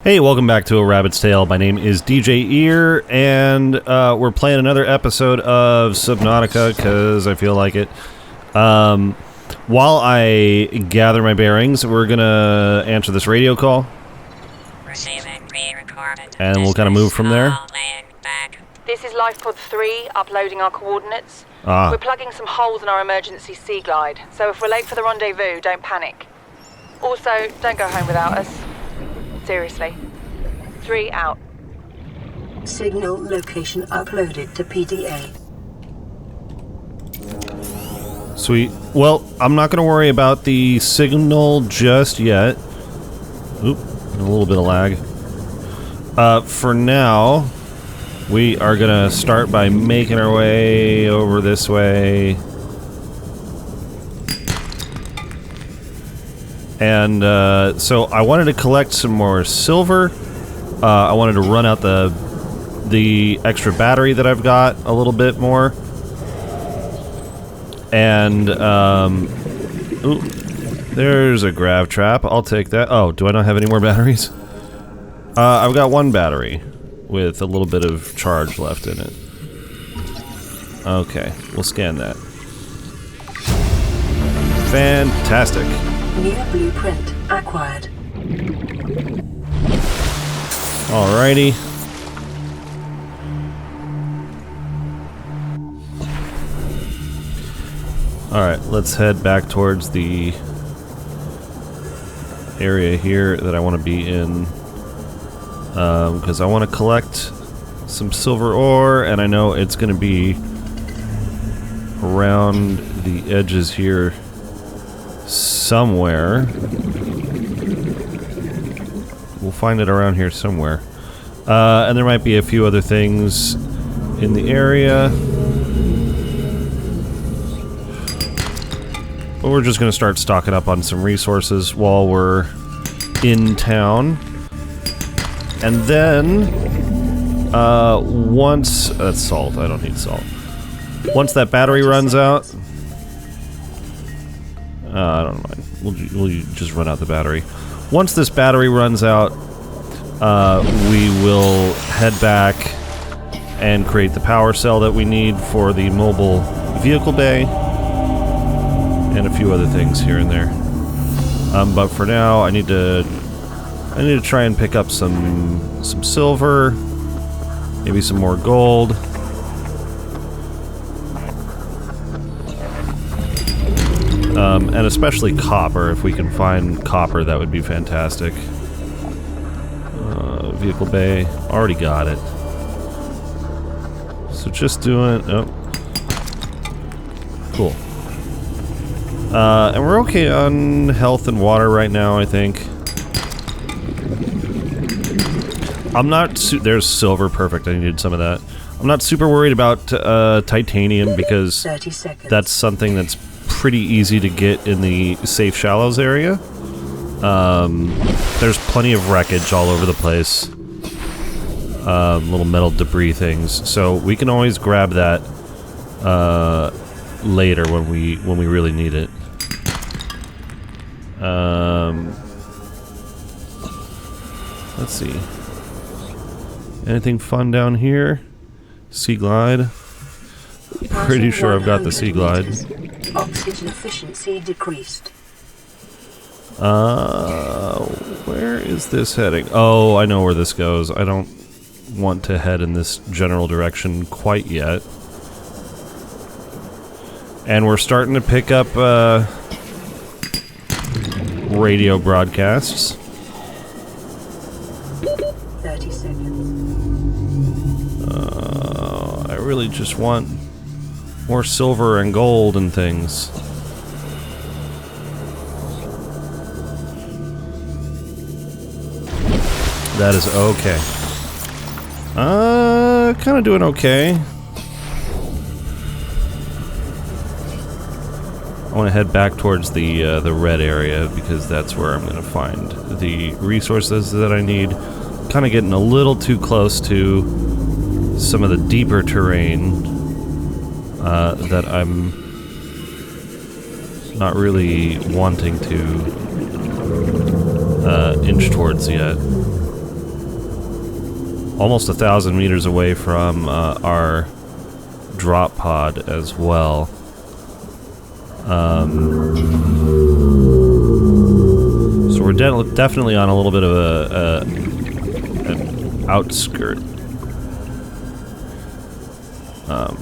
Hey, welcome back to A Rabbit's Tale. My name is DJ Ear, and we're playing another episode of Subnautica because I feel like it. While I gather my bearings, we're going to answer this radio call. And we'll kind of move from there. This is LifePod 3, uploading our coordinates. Ah. We're plugging some holes in our emergency sea glide, so if we're late for the rendezvous, don't panic. Also, don't go home without us. Seriously. 3 out. Signal location uploaded to PDA. Sweet. Well, I'm not going to worry about the signal just yet. Oop, a little bit of lag. For now, we are going to start by making our way over this way. And so I wanted to collect some more silver. I wanted to run out the extra battery that I've got a little bit more. And, ooh, there's a grav trap. I'll take that. Oh, do I not have any more batteries? I've got one battery with a little bit of charge left in it. Okay, we'll scan that. Fantastic. New blueprint acquired. Alrighty. Alright, let's head back towards the area here that I want to be in. Because I want to collect some silver ore, and I know it's going to be around the edges here somewhere. We'll find it around here somewhere. And there might be a few other things in the area. But we're just going to start stocking up on some resources while we're in town. And then, once... That's salt. I don't need salt. Once that battery runs out... I don't mind. We'll just run out the battery. Once this battery runs out, we will head back and create the power cell that we need for the mobile vehicle bay, and a few other things here and there. But for now, I need to try and pick up some silver, maybe some more gold. And especially copper. If we can find copper, that would be fantastic. Vehicle bay. Already got it. So just doing... Oh. Cool. And we're okay on health and water right now, I think. I'm not... There's silver. Perfect. I needed some of that. I'm not super worried about titanium because that's something that's pretty easy to get in the safe shallows area. There's plenty of wreckage all over the place. Little metal debris things. So we can always grab that later when we really need it. Let's see. Anything fun down here? Sea glide. Pretty sure I've got the sea glide. Oxygen efficiency decreased. Where is this heading? Oh, I know where this goes. I don't want to head in this general direction quite yet. And we're starting to pick up radio broadcasts. 30 seconds. I really just want more silver and gold and things. That is okay. Kind of doing okay. I want to head back towards the red area because that's where I'm going to find the resources that I need. Kind of getting a little too close to some of the deeper terrain that I'm not really wanting to inch towards yet. almost 1,000 meters away from our drop pod as well. So we're definitely on a little bit of an outskirt.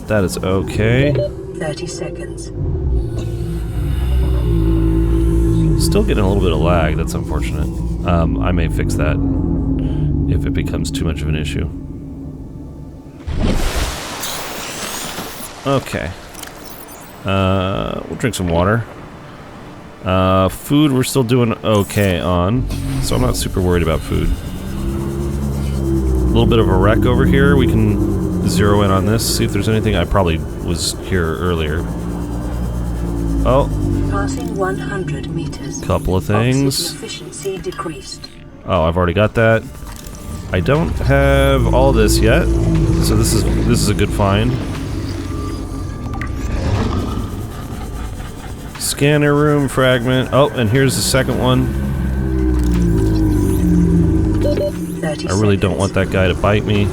That is okay. 30 seconds. Still getting a little bit of lag. That's unfortunate. I may fix that if it becomes too much of an issue. Okay. We'll drink some water. Food we're still doing okay on, so I'm not super worried about food. A little bit of a wreck over here. We can zero in on this, see if there's anything. I probably was here earlier. Oh. Passing 100 meters. Couple of things. Oxygen efficiency decreased. Oh, I've already got that. I don't have all this yet, so this is a good find. Scanner room fragment. Oh, and here's the second one. 30 I really don't want that guy to bite me.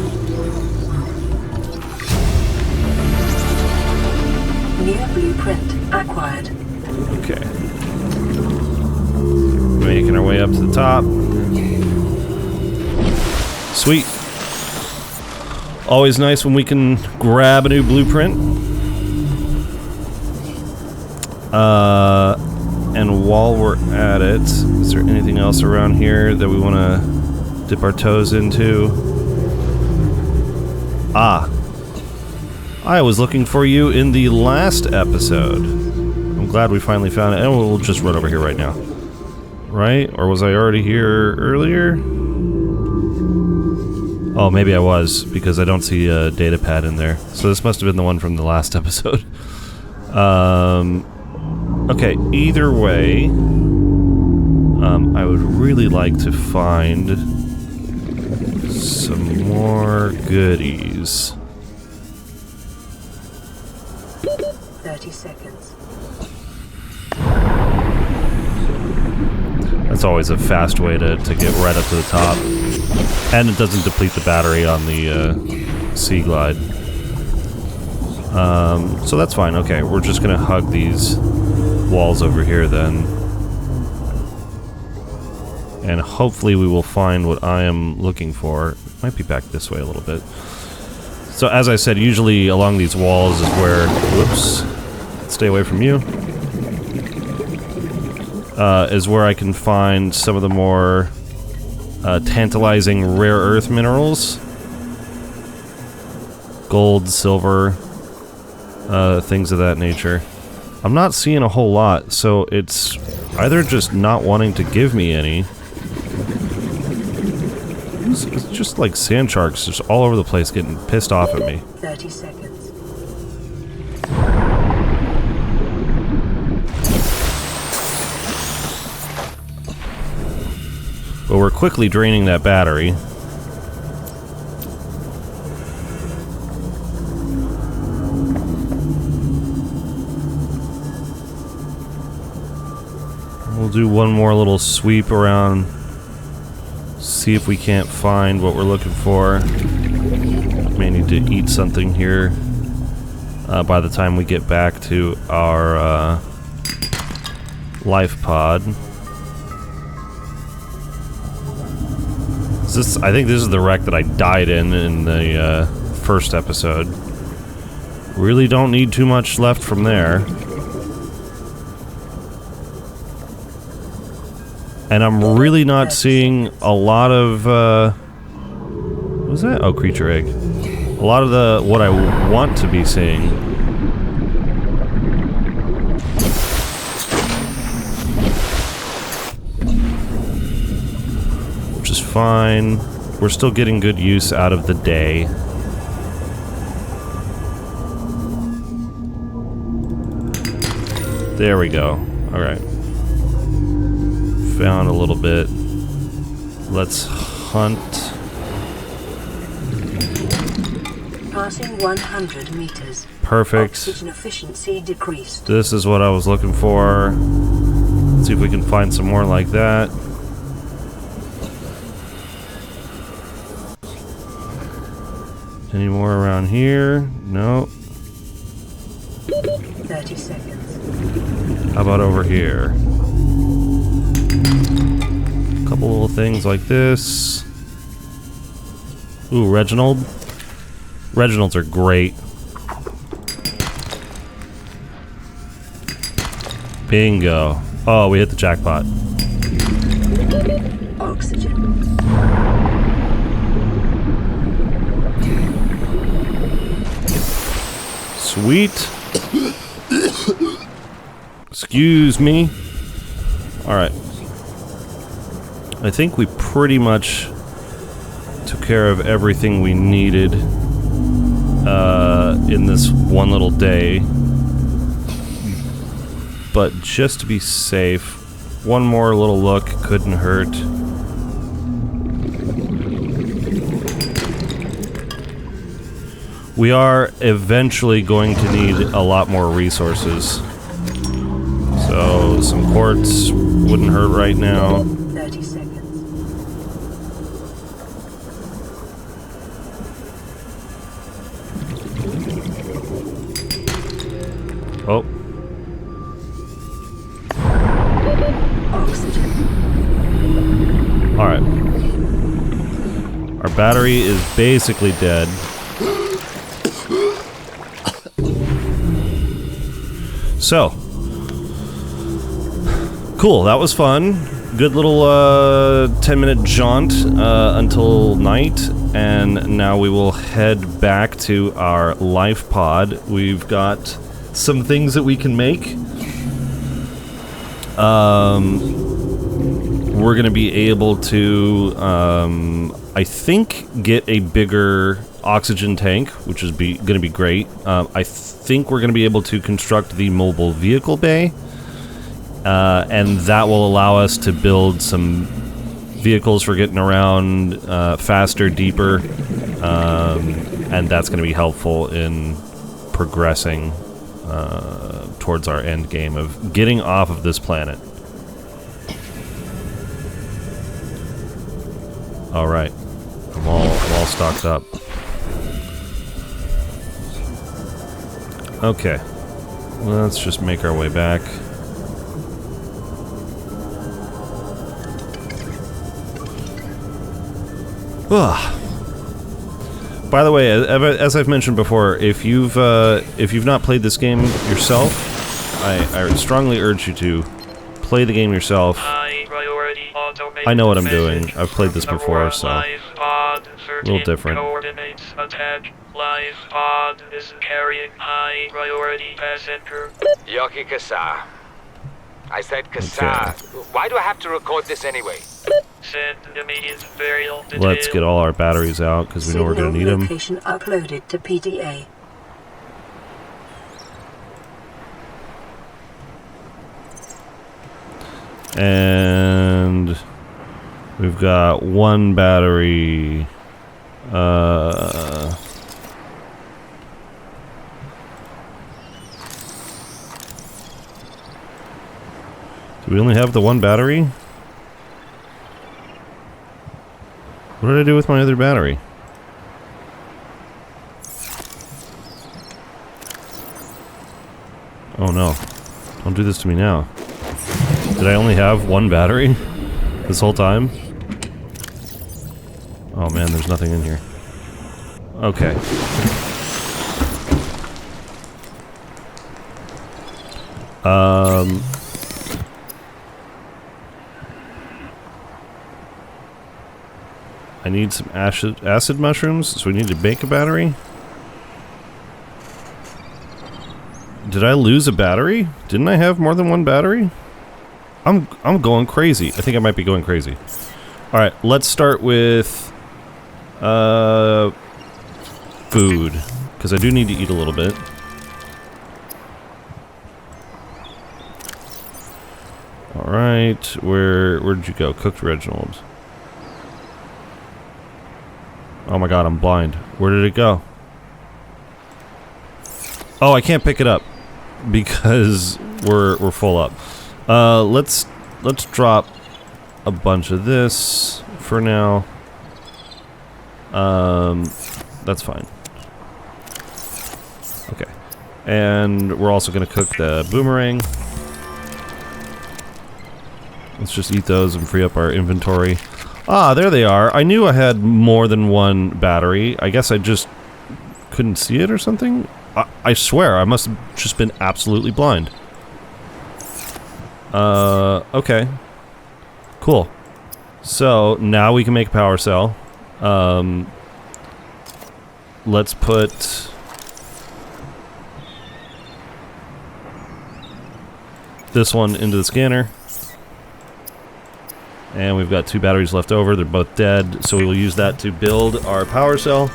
New blueprint acquired. Okay. Making our way up to the top. Sweet. Always nice when we can grab a new blueprint. And while we're at it, is there anything else around here that we want to dip our toes into? Ah. I was looking for you in the last episode. I'm glad we finally found it. And we'll just run over here right now. Right? Or was I already here earlier? Oh, maybe I was, because I don't see a data pad in there. So this must have been the one from the last episode. Okay, either way, I would really like to find some more goodies. 30 seconds. That's always a fast way to get right up to the top. And it doesn't deplete the battery on the Sea Glide. So that's fine. Okay, we're just gonna hug these walls over here then. And hopefully we will find what I am looking for. Might be back this way a little bit. So as I said, usually along these walls is where... Whoops. Stay away from you. Is where I can find some of the more tantalizing rare earth minerals. Gold, silver, things of that nature. I'm not seeing a whole lot, so it's either just not wanting to give me any. It's just like sand sharks just all over the place getting pissed off at me. 30 seconds. But we're quickly draining that battery. We'll do one more little sweep around, see if we can't find what we're looking for. May need to eat something here by the time we get back to our life pod. I think this is the wreck that I died in the first episode. Really don't need too much left from there. And I'm really not seeing a lot of, what was that? Oh, creature egg. A lot of what I want to be seeing. Which is fine. We're still getting good use out of the day. There we go. Alright. Found a little bit. Let's hunt. Passing 100 meters. Perfect. Oxygen efficiency decreased. This is what I was looking for. Let's see if we can find some more like that. Any more around here? No. 30 seconds. How about over here? A couple little things like this. Ooh, Reginald. Reginalds are great. Bingo. Oh, we hit the jackpot. Oxygen. Sweet. Excuse me. Alright. I think we pretty much took care of everything we needed in this one little day. But just to be safe, one more little look couldn't hurt. We are eventually going to need a lot more resources. So some quartz wouldn't hurt right now. 30 seconds. Oh. Oxygen. Alright. Our battery is basically dead. So. Cool, that was fun. Good little 10-minute jaunt until night. And now we will head back to our life pod. We've got some things that we can make. We're going to be able to, I think, get a bigger oxygen tank, which is going to be great. I think we're going to be able to construct the mobile vehicle bay, and that will allow us to build some vehicles for getting around faster, deeper, and that's going to be helpful in progressing towards our end game of getting off of this planet. All right, I'm all stocked up. Okay, let's just make our way back. Ugh. By the way, as I've mentioned before, if you've not played this game yourself, I strongly urge you to play the game yourself. I know what I'm doing. I've played this before, so a little different. Life pod is carrying high priority passenger. Yoki Kasa. I said Kasa. Okay. Why do I have to record this anyway? Send immediate burial detail. Let's get all our batteries out because we know we're going to need them. Location uploaded to PDA. And we've got one battery. Do we only have the one battery? What did I do with my other battery? Oh no. Don't do this to me now. Did I only have one battery this whole time? Oh man, there's nothing in here. Okay. I need some acid mushrooms, so we need to make a battery. Did I lose a battery? Didn't I have more than one battery? I'm going crazy. I think I might be going crazy. All right, let's start with food, because I do need to eat a little bit. All right, where did you go? Cooked Reginald. Oh my god, I'm blind. Where did it go? Oh, I can't pick it up because we're full up. Let's drop a bunch of this for now. That's fine. And we're also going to cook the boomerang. Let's just eat those and free up our inventory. Ah, there they are. I knew I had more than one battery. I guess I just couldn't see it or something. I swear, I must have just been absolutely blind. Okay. Cool. So, now we can make a power cell. Let's put... this one into the scanner. And we've got 2 batteries left over. They're both dead, so we will use that to build our power cell.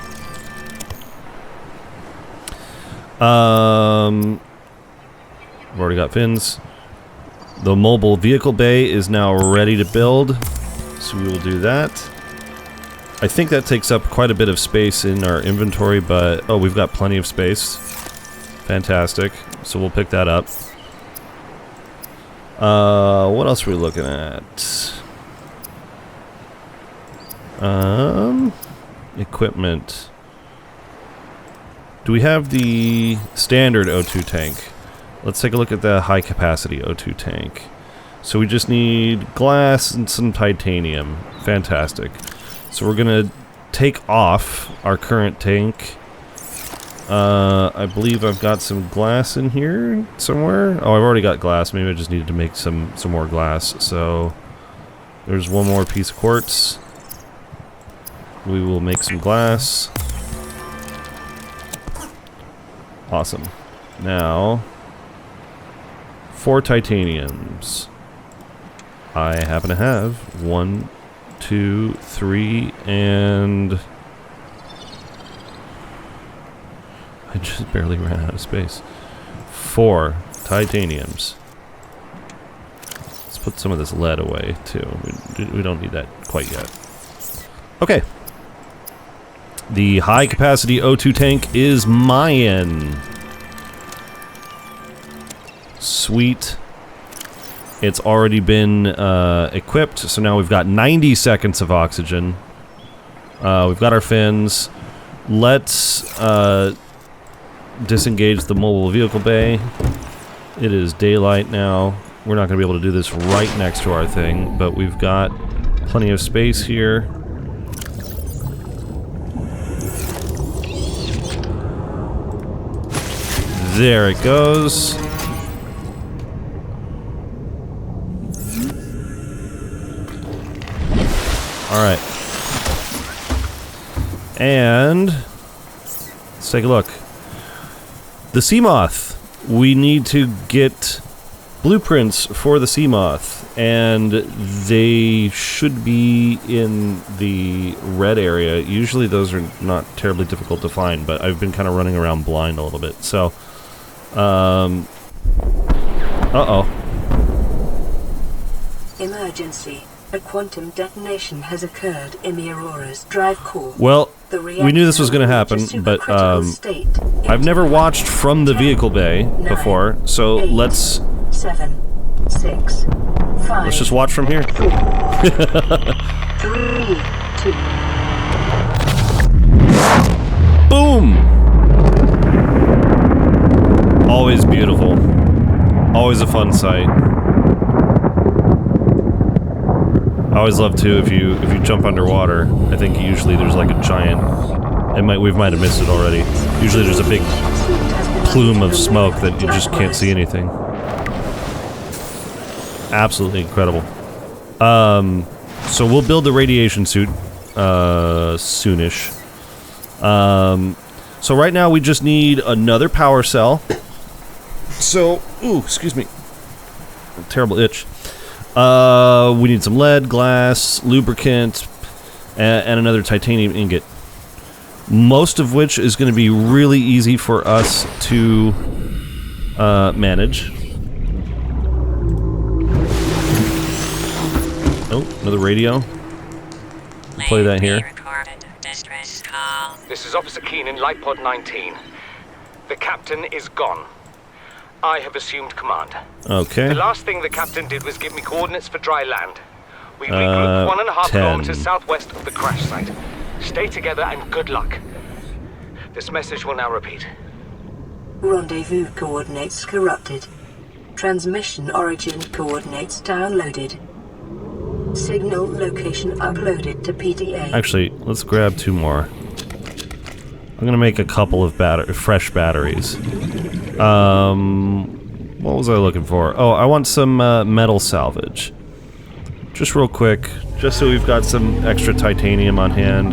I've already got fins. The mobile vehicle bay is now ready to build, so we will do that. I think that takes up quite a bit of space in our inventory, but... oh, we've got plenty of space. Fantastic. So we'll pick that up. What else are we looking at? Equipment. Do we have the standard O2 tank? Let's take a look at the high capacity O2 tank. So we just need glass and some titanium. Fantastic. So we're gonna take off our current tank. I believe I've got some glass in here somewhere. Oh, I've already got glass. Maybe I just needed to make some more glass. So there's one more piece of quartz. We will make some glass. Awesome. Now, 4 titaniums. I happen to have 1, 2, 3, and... I just barely ran out of space. 4 titaniums. Let's put some of this lead away, too. We don't need that quite yet. Okay. The high-capacity O2 tank is mine. Sweet. It's already been equipped, so now we've got 90 seconds of oxygen. We've got our fins. Let's disengage the mobile vehicle bay. It is daylight now. We're not going to be able to do this right next to our thing, but we've got plenty of space here. There it goes. Alright. And let's take a look. The Seamoth. We need to get blueprints for the Seamoth, and they should be in the red area. Usually those are not terribly difficult to find, but I've been kind of running around blind a little bit. So, uh-oh. Emergency. A quantum detonation has occurred in the Aurora's drive core. Well, we knew this was going to happen, but I've never watched from the vehicle bay before, so 8, let's 7, 6, 5. let's just watch from here. 4, 3, 2. Boom! Always beautiful. Always a fun sight. I always love too if you jump underwater. I think usually there's like a giant. We might have missed it already. Usually there's a big plume of smoke that you just can't see anything. Absolutely incredible. So we'll build the radiation suit soonish. So right now we just need another power cell. So, ooh, excuse me. Terrible itch. We need some lead, glass, lubricant, and another titanium ingot. Most of which is going to be really easy for us to manage. Oh, another radio. We'll play that here. This is Officer Keenan, Light Pod 19. The captain is gone. I have assumed command. Okay. The last thing the captain did was give me coordinates for dry land. We regrouped 1.5 kilometers southwest of the crash site. Stay together and good luck. This message will now repeat. Rendezvous coordinates corrupted. Transmission origin coordinates downloaded. Signal location uploaded to PDA. Actually, let's grab 2 more. I'm gonna make a couple of fresh batteries. What was I looking for? Oh, I want some metal salvage. Just real quick, just so we've got some extra titanium on hand.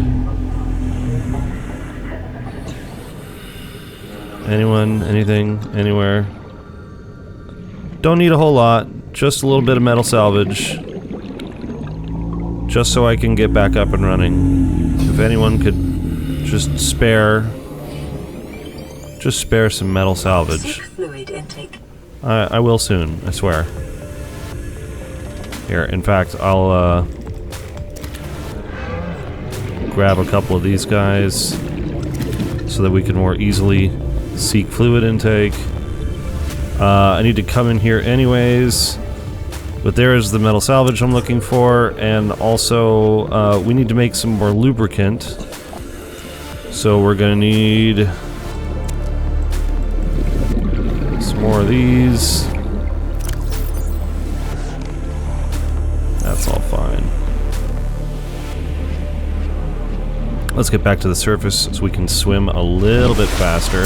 Anyone? Anything? Anywhere? Don't need a whole lot. Just a little bit of metal salvage. Just so I can get back up and running. If anyone could just spare some metal salvage. Fluid intake. I will soon, I swear. Here, in fact, I'll grab a couple of these guys so that we can more easily seek fluid intake. I need to come in here anyways, but there is the metal salvage I'm looking for, and also we need to make some more lubricant. So we're gonna need some more of these. That's all fine. Let's get back to the surface so we can swim a little bit faster.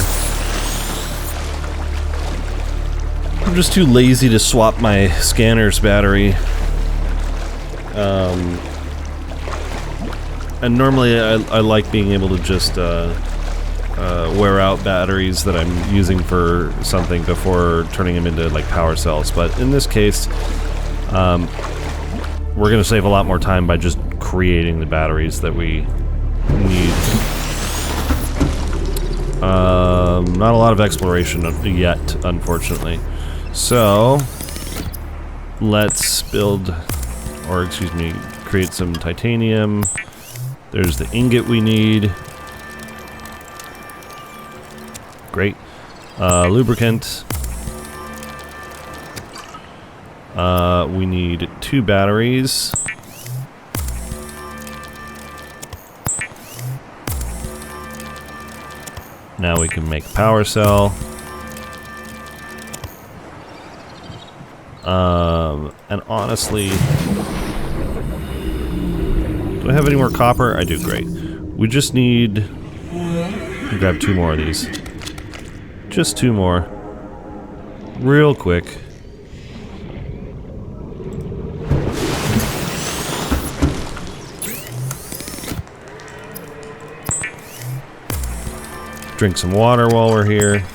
I'm just too lazy to swap my scanner's battery. And normally I like being able to just wear out batteries that I'm using for something before turning them into like power cells. But in this case, we're going to save a lot more time by just creating the batteries that we need. Not a lot of exploration yet, unfortunately. So, let's build, or excuse me, create some titanium. There's the ingot we need. Great. Lubricant. We need 2 batteries. Now we can make a power cell. And honestly, do I have any more copper? I do, great. We just need to grab 2 more of these. Just 2 more. Real quick. Drink some water while we're here.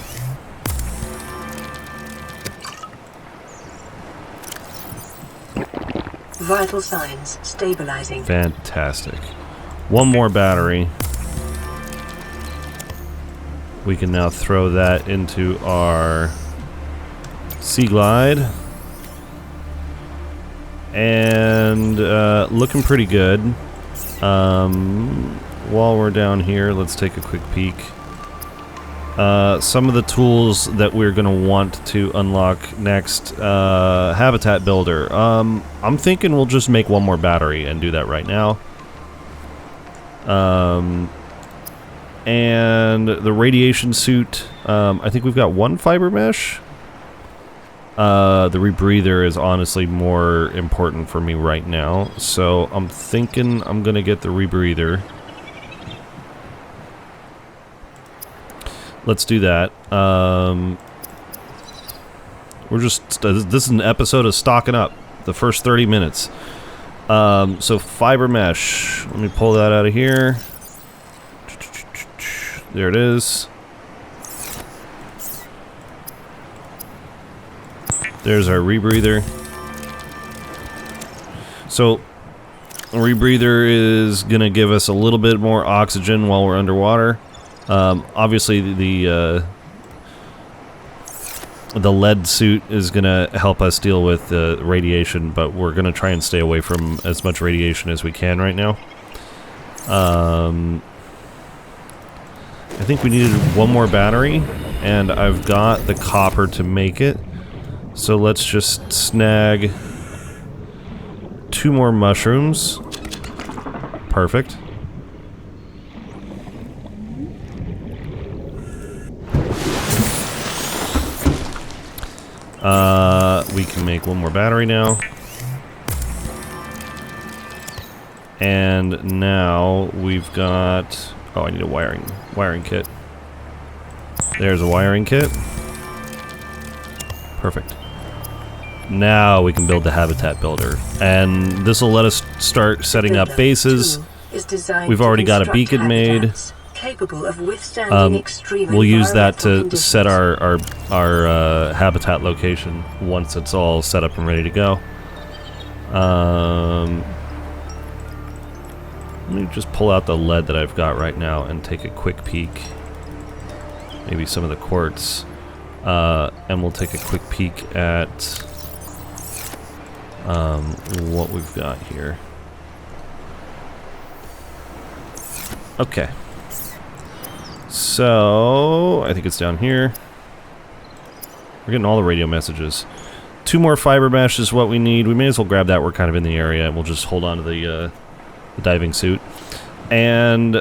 Vital signs stabilizing. Fantastic. 1 more battery. We can now throw that into our Sea Glide. And looking pretty good. While we're down here, let's take a quick peek. Some of the tools that we're going to want to unlock next, Habitat Builder. I'm thinking we'll just make 1 more battery and do that right now. And the radiation suit, I think we've got 1 fiber mesh. The rebreather is honestly more important for me right now, so I'm thinking I'm going to get the rebreather. Let's do that. We're just... this is an episode of stocking up. The first 30 minutes. So fiber mesh. Let me pull that out of here. There it is. There's our rebreather. So, a rebreather is going to give us a little bit more oxygen while we're underwater. Obviously, the lead suit is going to help us deal with the radiation, but we're going to try and stay away from as much radiation as we can right now. I think we needed 1 more battery, and I've got the copper to make it. So let's just snag 2 more mushrooms. Perfect. We can make one more battery now. And now we've got... Oh, I need a wiring kit. There's a wiring kit. Perfect. Now we can build the habitat builder. And this will let us start setting up bases. We've already got a beacon made. Capable of withstanding extreme We'll use that to conditions. set our habitat location once it's all set up and ready to go. Let me just pull out the lead that I've got right now and take a quick peek. Maybe some of the quartz. And we'll take a quick peek at what we've got here. Okay. So, I think it's down here. We're getting all the radio messages. 2 more fiber mesh is what we need. We may as well grab that. We're kind of in the area, and we'll just hold on to the diving suit. And,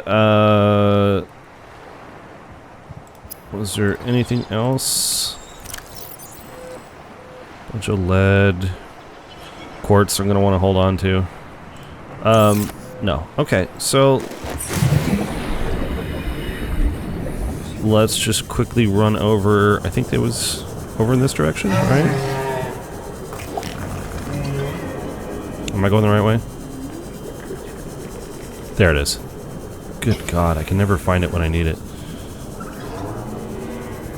was there anything else? Bunch of lead. Quartz I'm going to want to hold on to. No. Okay, so... let's just quickly run over... I think it was over in this direction, right? Am I going the right way? There it is. Good God, I can never find it when I need it.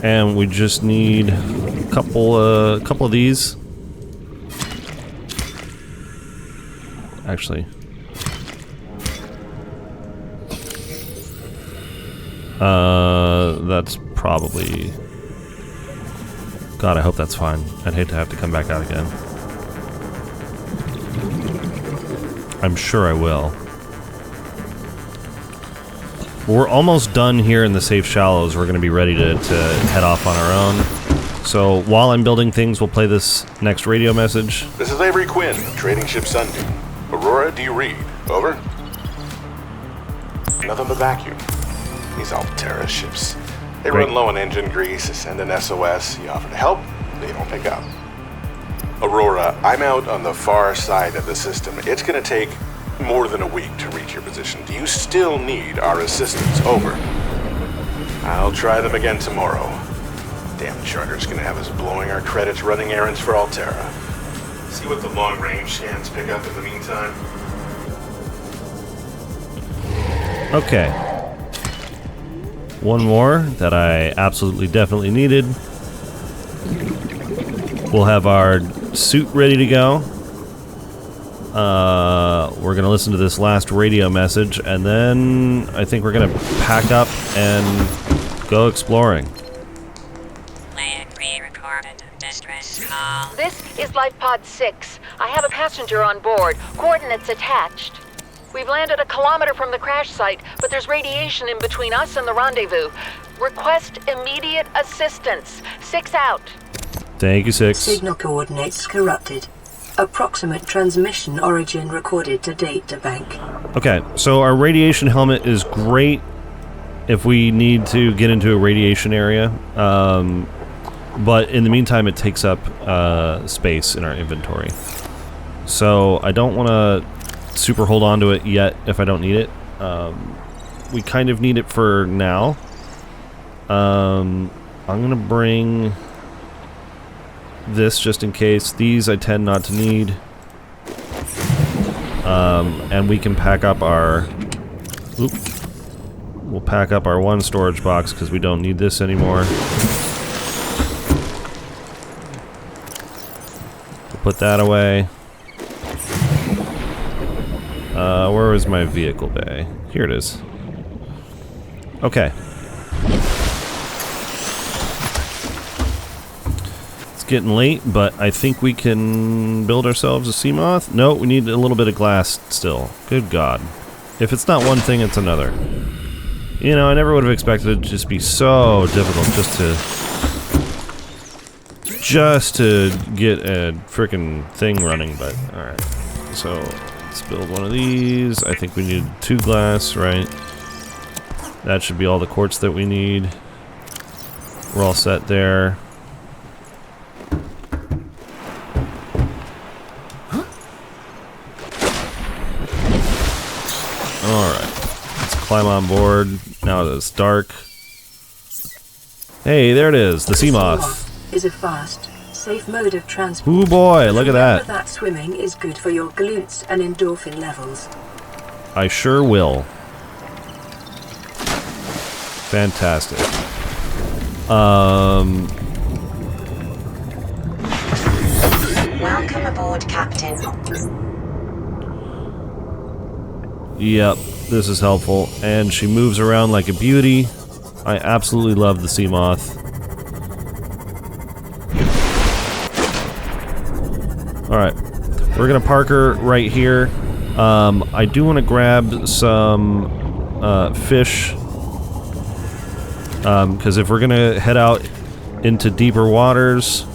And we just need a couple of these. Actually... that's probably... God, I hope that's fine. I'd hate to have to come back out again. I'm sure I will. We're almost done here in the safe shallows. We're going to be ready to head off on our own. So while I'm building things, we'll play this next radio message. This is Avery Quinn, Trading Ship Sunbeam. Aurora, do you read? Over? Nothing but vacuum. These Alterra ships. They Great. run low on engine grease, send an SOS, you offer to help, they don't pick up. Aurora, I'm out on the far side of the system. It's gonna take more than a week to reach your position. Do you still need our assistance? Over. I'll try them again tomorrow. Damn charter's gonna have us blowing our credits running errands for Alterra. See what the long-range scans pick up in the meantime. Okay. One more that I absolutely definitely needed. We'll have our suit ready to go. We're going to listen to this last radio message, and then I think we're going to pack up and go exploring. This is Life Pod 6. I have a passenger on board. Coordinates attached. We've landed a kilometer from the crash site, but there's radiation in between us and the rendezvous. Request immediate assistance. 6 out. Thank you, 6. Signal coordinates corrupted. Approximate transmission origin recorded to databank. Okay, so our radiation helmet is great if we need to get into a radiation area. But in the meantime, it takes up space in our inventory. So I don't want to super hold on to it yet if I don't need it. We kind of need it for now. I'm gonna bring this just in case. These I tend not to need. And we can pack up our... We'll pack up our one storage box because we don't need this anymore. We'll put that away. Where is my vehicle bay? Here it is. Okay. It's getting late, but I think we can build ourselves a Seamoth. No, we need a little bit of glass still. Good God. If it's not one thing, it's another. You know, I never would have expected it to just be so difficult just to get a frickin' thing running, but alright. So, let's build one of these. I think we need 2 glass, right? That should be all the quartz that we need. We're all set there. Alright. Let's climb on board. Now that it's dark. Hey, there it is. The Seamoth. Is a fast, safe mode of transport. Ooh boy, look at Remember that. that swimming is good for your glutes and endorphin levels. I sure will. Fantastic. Welcome aboard, Captain. Yep, this is helpful. And she moves around like a beauty. I absolutely love the Seamoth. Alright, we're gonna park her right here. I do want to grab some fish. Because if we're gonna head out into deeper waters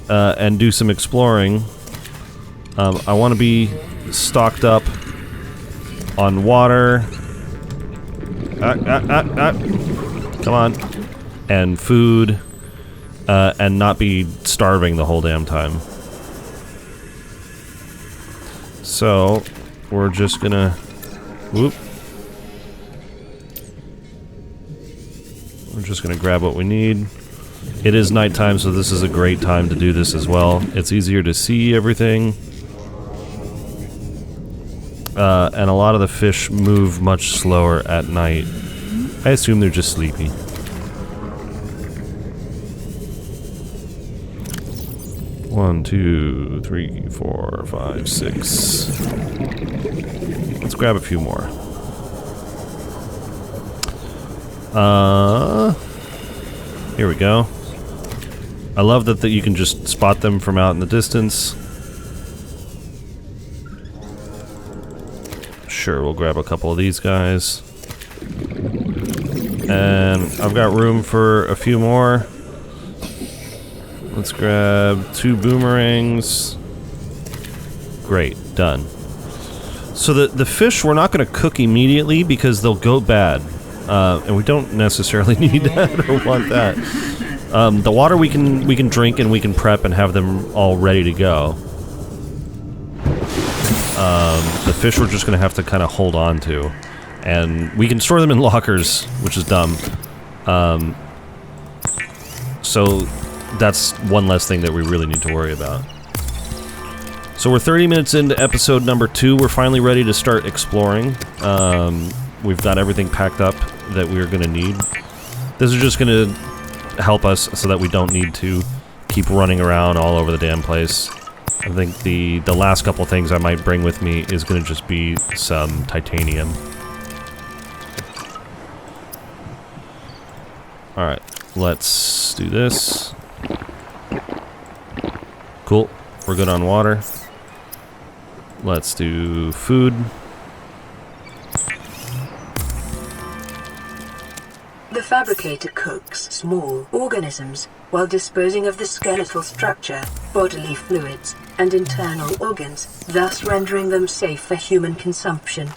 and do some exploring, I want to be stocked up on water. Come on. And food, and not be starving the whole damn time. So, we're just gonna... Whoop. We're just gonna grab what we need. It is nighttime, so this is a great time to do this as well. It's easier to see everything. And a lot of the fish move much slower at night. I assume they're just sleepy. One, 2, 3, 4, 5, 6. Let's grab a few more. Here we go. I love that you can just spot them from out in the distance. Sure, we'll grab a couple of these guys. And I've got room for a few more. Let's grab 2 boomerangs. Great, done. So the fish we're not going to cook immediately because they'll go bad. And we don't necessarily need that or want that. The water we can drink and we can prep and have them all ready to go. The fish we're just going to have to kind of hold on to. And we can store them in lockers, which is dumb. So that's one less thing that we really need to worry about. So we're 30 minutes into episode number 2. We're finally ready to start exploring. We've got everything packed up that we're going to need. This is just going to help us so that we don't need to keep running around all over the damn place. I think the last couple things I might bring with me is going to just be some titanium. Alright, let's do this. Cool, we're good on water. Let's do food. The fabricator cooks small organisms while disposing of the skeletal structure, bodily fluids, and internal organs, thus rendering them safe for human consumption.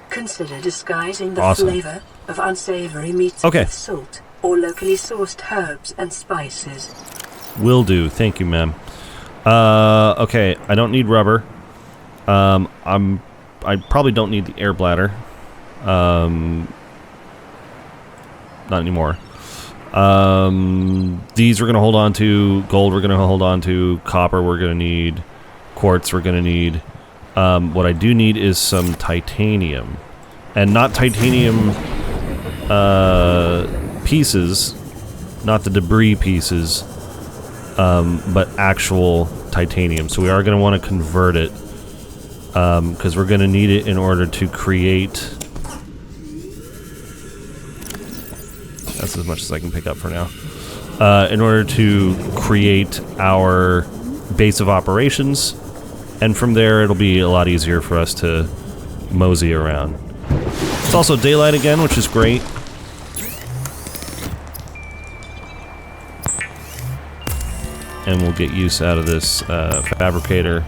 Consider disguising the flavor of unsavory meats with salt or locally sourced herbs and spices. Will do. Thank you, ma'am. Okay, I don't need rubber. I probably don't need the air bladder. Not anymore. These we're gonna hold on to. Gold we're gonna hold on to. Copper we're gonna need. Quartz we're gonna need. What I do need is some titanium. And not titanium pieces, not the debris pieces, but actual titanium. So we are going to want to convert it, because we're going to need it in order to create... That's as much as I can pick up for now. In order to create our base of operations, and from there it'll be a lot easier for us to mosey around. It's also daylight again, which is great. And we'll get use out of this fabricator.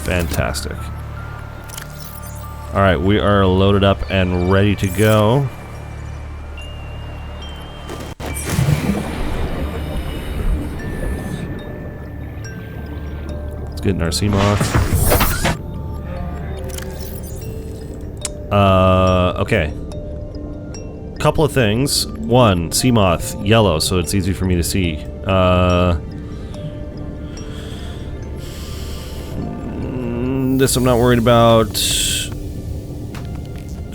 Fantastic. Alright, we are loaded up and ready to go. Let's get in our Seamoth. Okay. Couple of things. One, Seamoth, yellow, so it's easy for me to see. This I'm not worried about.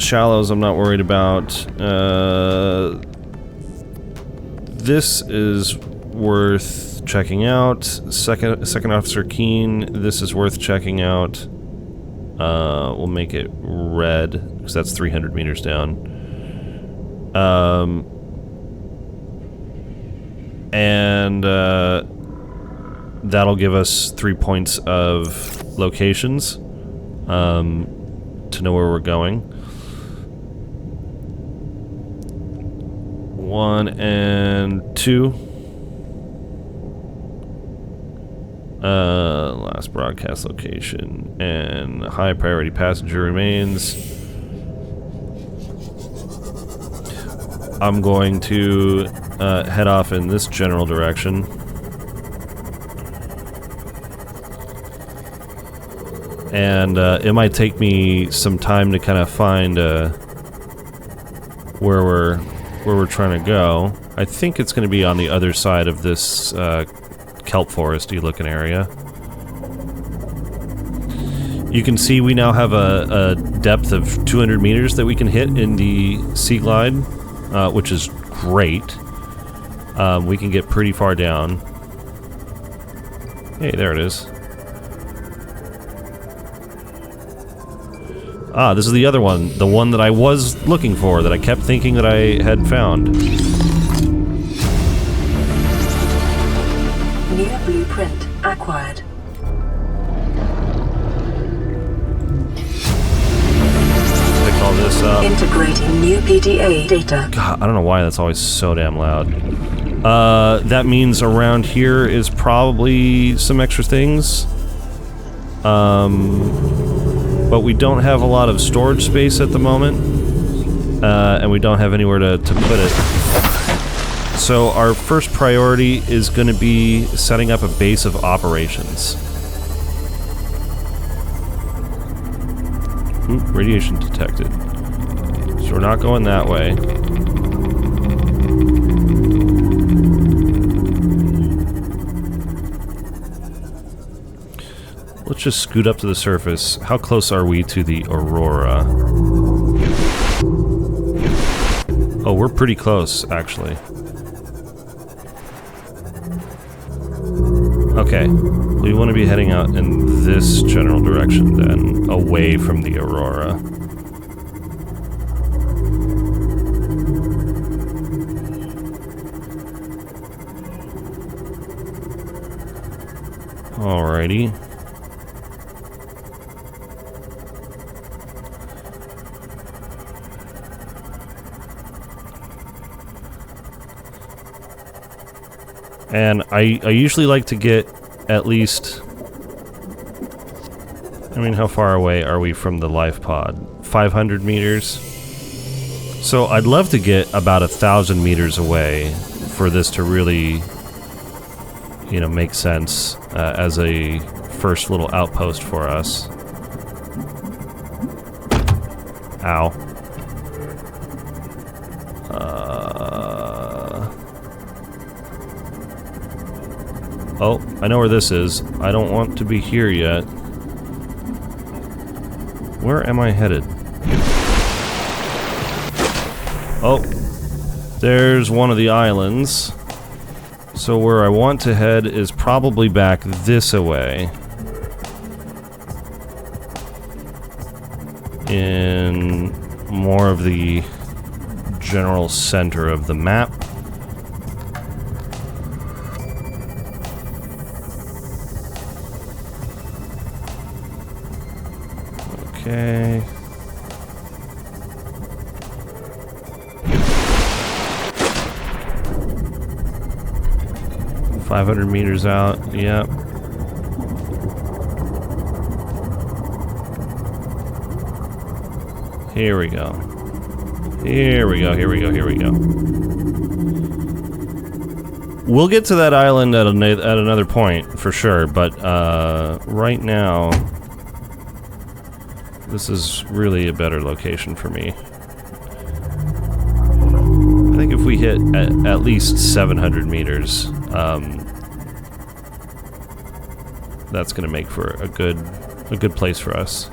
Shallows I'm not worried about. This is worth checking out. Second Officer Keen, this is worth checking out. We'll make it red, because that's 300 meters down. That'll give us 3 points of locations to know where we're going. 1 and 2. Last broadcast location, and high priority passenger remains. I'm going to head off in this general direction. And it might take me some time to kind of find where we're trying to go. I think it's going to be on the other side of this kelp foresty looking area. You can see we now have a depth of 200 meters that we can hit in the Sea Glide, which is great. We can get pretty far down. Hey, there it is. Ah, this is the other one. The one that I was looking for, that I kept thinking that I had found. New blueprint acquired. Pick all this up. Integrating new PDA data. God, I don't know why that's always so damn loud. That means around here is probably some extra things. But we don't have a lot of storage space at the moment. And we don't have anywhere to put it. So our first priority is going to be setting up a base of operations. Ooh, radiation detected. So we're not going that way. Let's just scoot up to the surface. How close are we to the Aurora? Oh, we're pretty close, actually. Okay, we want to be heading out in this general direction then, away from the Aurora. Alrighty. And I usually like to get at least... I mean, how far away are we from the life pod? 500 meters? So I'd love to get about 1,000 meters away for this to really, you know, make sense as a first little outpost for us. Ow. Oh, I know where this is. I don't want to be here yet. Where am I headed? Oh, there's one of the islands. So where I want to head is probably back this way. In more of the general center of the map. Okay. $500 meters out, yep. Here we go. Here we go, here we go, here we go. We'll get to that island at another point, for sure, but right now, this is really a better location for me. I think if we hit at least 700 meters, that's going to make for a good place for us.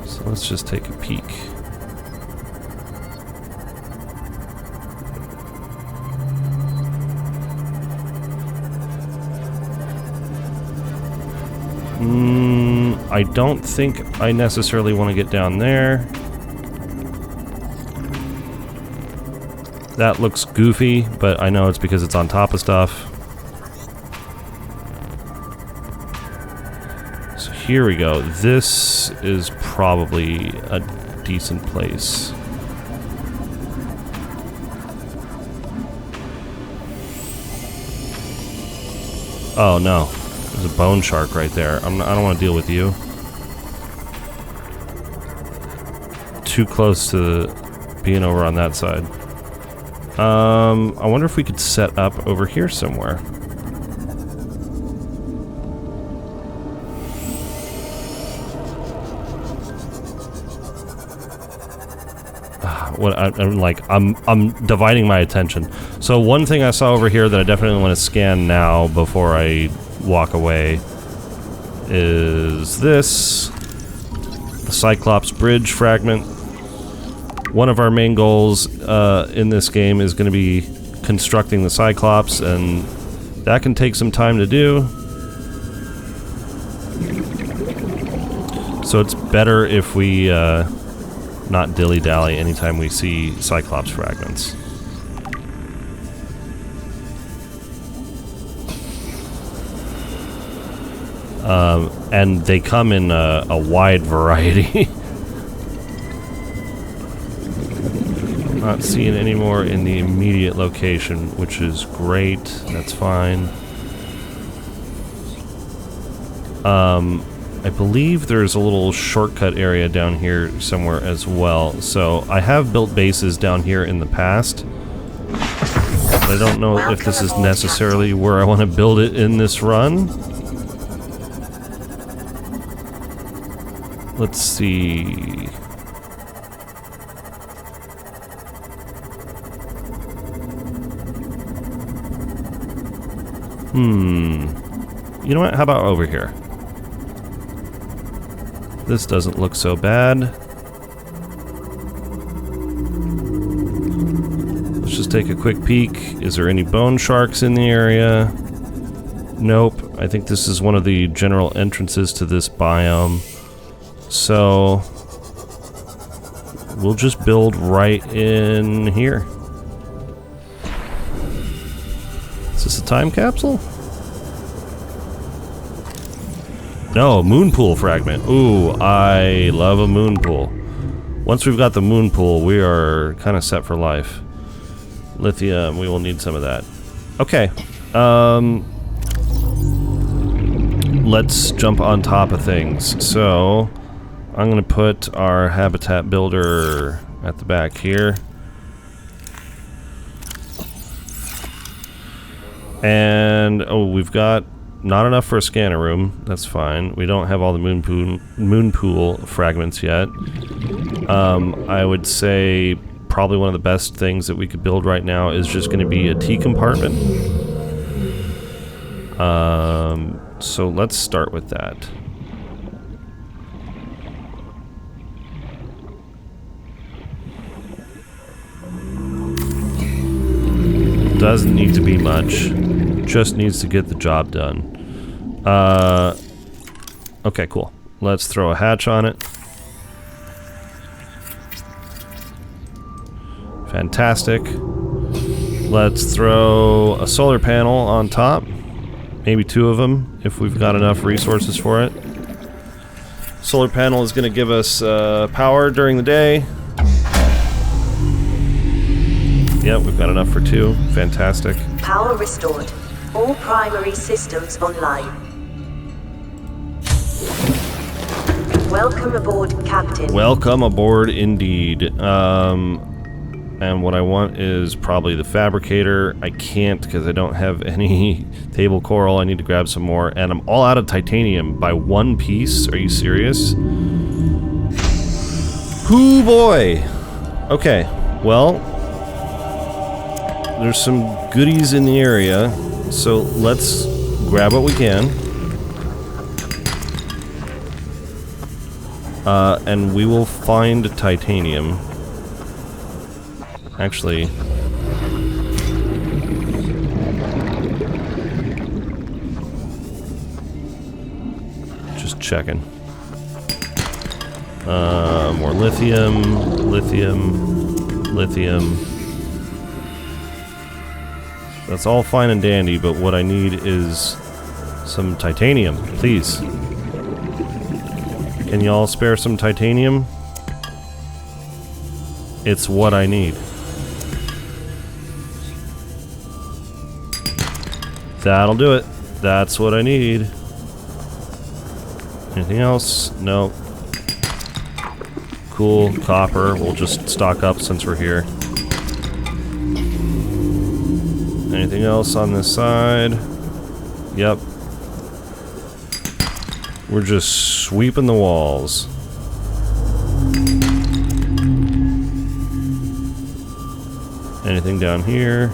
So let's just take a peek. I don't think I necessarily want to get down there. That looks goofy, but I know it's because it's on top of stuff. So here we go. This is probably a decent place. Oh no. There's a bone shark right there. I don't want to deal with you. Too close to being over on that side. I wonder if we could set up over here somewhere. I'm dividing my attention. So one thing I saw over here that I definitely want to scan now before I walk away is this, the Cyclops Bridge fragment. One of our main goals in this game is going to be constructing the Cyclops, and that can take some time to do. So it's better if we not dilly-dally anytime we see Cyclops fragments. And they come in a wide variety. Not seeing any more in the immediate location, which is great. That's fine. I believe there's a little shortcut area down here somewhere as well. So I have built bases down here in the past. But I don't know if this is necessarily where I want to build it in this run. Let's see. You know what? How about over here? This doesn't look so bad. Let's just take a quick peek. Is there any bone sharks in the area? Nope. I think this is one of the general entrances to this biome. So we'll just build right in here. Is this a time capsule? No, moon pool fragment. Ooh, I love a moon pool. Once we've got the moon pool, we are kind of set for life. Lithium, we will need some of that. Okay. Let's jump on top of things. So, I'm going to put our habitat builder at the back here. And, oh, we've got not enough for a scanner room. That's fine. We don't have all the moon pool fragments yet. I would say probably one of the best things that we could build right now is just going to be a T compartment. So let's start with that. Doesn't need to be much. Just needs to get the job done. Okay, cool. Let's throw a hatch on it. Fantastic. Let's throw a solar panel on top. Maybe 2 of them, if we've got enough resources for it. Solar panel is going to give us power during the day. Yep, we've got enough for 2. Fantastic. Power restored. All primary systems online. Welcome aboard, Captain. Welcome aboard, indeed. And what I want is probably the fabricator. I can't because I don't have any table coral. I need to grab some more. And I'm all out of titanium by 1 piece. Are you serious? Hoo boy! Okay, well, there's some goodies in the area, so let's grab what we can. And we will find titanium. Actually, just checking. More lithium, lithium, lithium. That's all fine and dandy, but what I need is some titanium, please. Can y'all spare some titanium? It's what I need. That'll do it. That's what I need. Anything else? No. Cool. Copper. We'll just stock up since we're here. Anything else on this side? Yep. We're just sweeping the walls. Anything down here?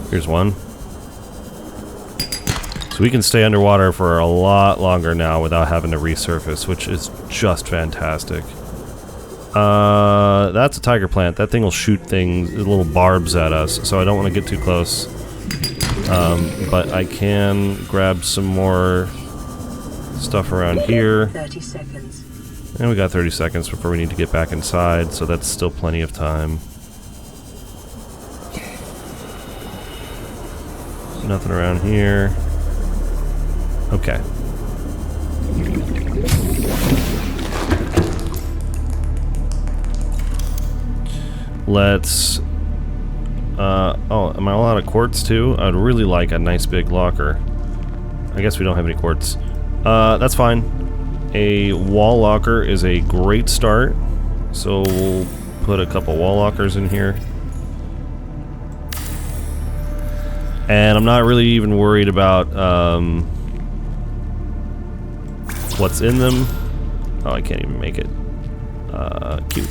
Here's one. So we can stay underwater for a lot longer now without having to resurface, which is just fantastic. That's a tiger plant. That thing will shoot things, little barbs at us, so I don't want to get too close. But I can grab some more stuff around here. 30 seconds. And we got 30 seconds before we need to get back inside, so that's still plenty of time. Nothing around here. Okay. Let's... oh, am I all out of quartz too? I'd really like a nice big locker. I guess we don't have any quartz. That's fine. A wall locker is a great start. So we'll put a couple wall lockers in here. And I'm not really even worried about what's in them. Oh, I can't even make it. Cute.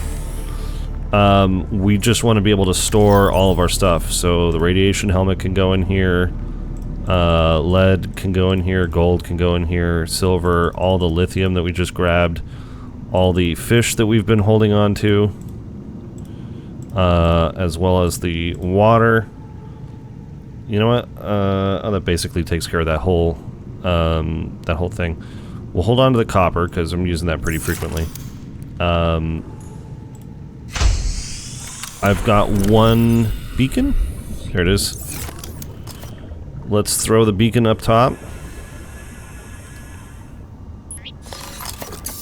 We just want to be able to store all of our stuff. So the radiation helmet can go in here. Lead can go in here. Gold can go in here. Silver. All the lithium that we just grabbed. All the fish that we've been holding on to. As well as the water. You know what? Oh, that basically takes care of that whole thing. We'll hold on to the copper because I'm using that pretty frequently. I've got one beacon. There it is. Let's throw the beacon up top.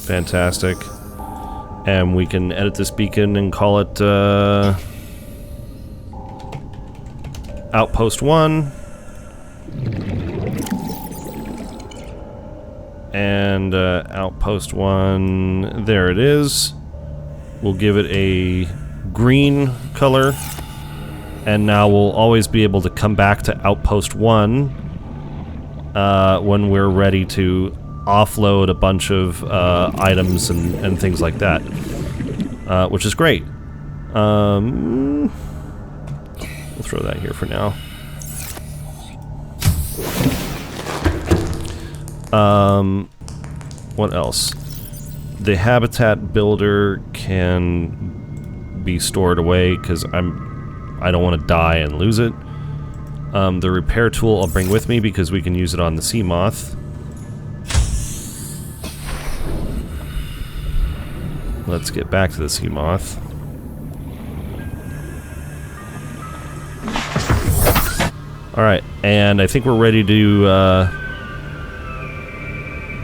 Fantastic. And we can edit this beacon and call it Outpost 1. And Outpost 1, there it is. We'll give it a green color. And now we'll always be able to come back to Outpost 1 when we're ready to offload a bunch of items and things like that. Which is great. We'll throw that here for now. What else? The habitat builder can be stored away because I don't want to die and lose it. The repair tool I'll bring with me because we can use it on the sea moth. Let's get back to the sea moth. Alright, and I think we're ready to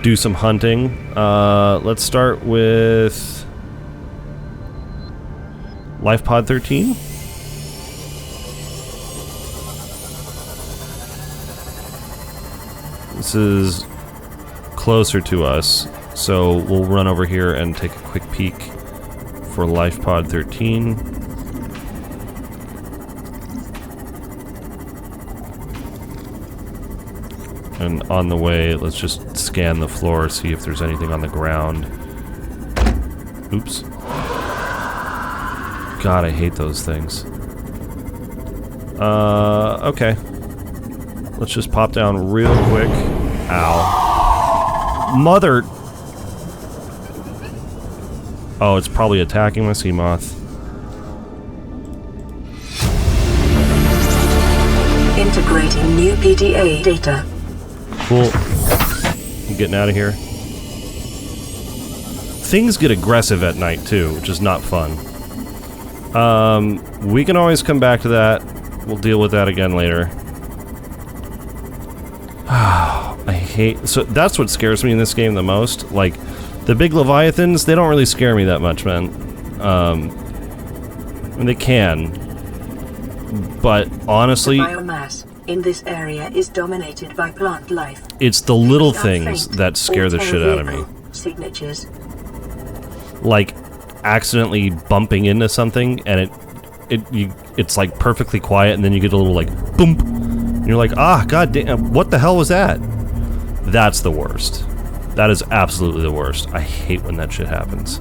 do some hunting. Let's start with Life Pod 13. This is closer to us, so we'll run over here and take a quick peek for Life Pod 13. And on the way, let's just scan the floor, see if there's anything on the ground. Oops. God, I hate those things. Okay. Let's just pop down real quick. Ow. Mother... Oh, it's probably attacking my Seamoth. Integrating new PDA data. Cool. I'm getting out of here. Things get aggressive at night, too, which is not fun. We can always come back to that. We'll deal with that again later. I hate... So that's what scares me in this game the most. Like, the big Leviathans, they don't really scare me that much, man. I mean, they can. But, honestly... The biomass in this area is dominated by plant life. It's the little things that scare the shit out of me. Signatures. Like, accidentally bumping into something, and it's like perfectly quiet, and then you get a little like boom, and you're like, ah, god damn, what the hell was that? That's the worst. That is absolutely the worst. I hate when that shit happens.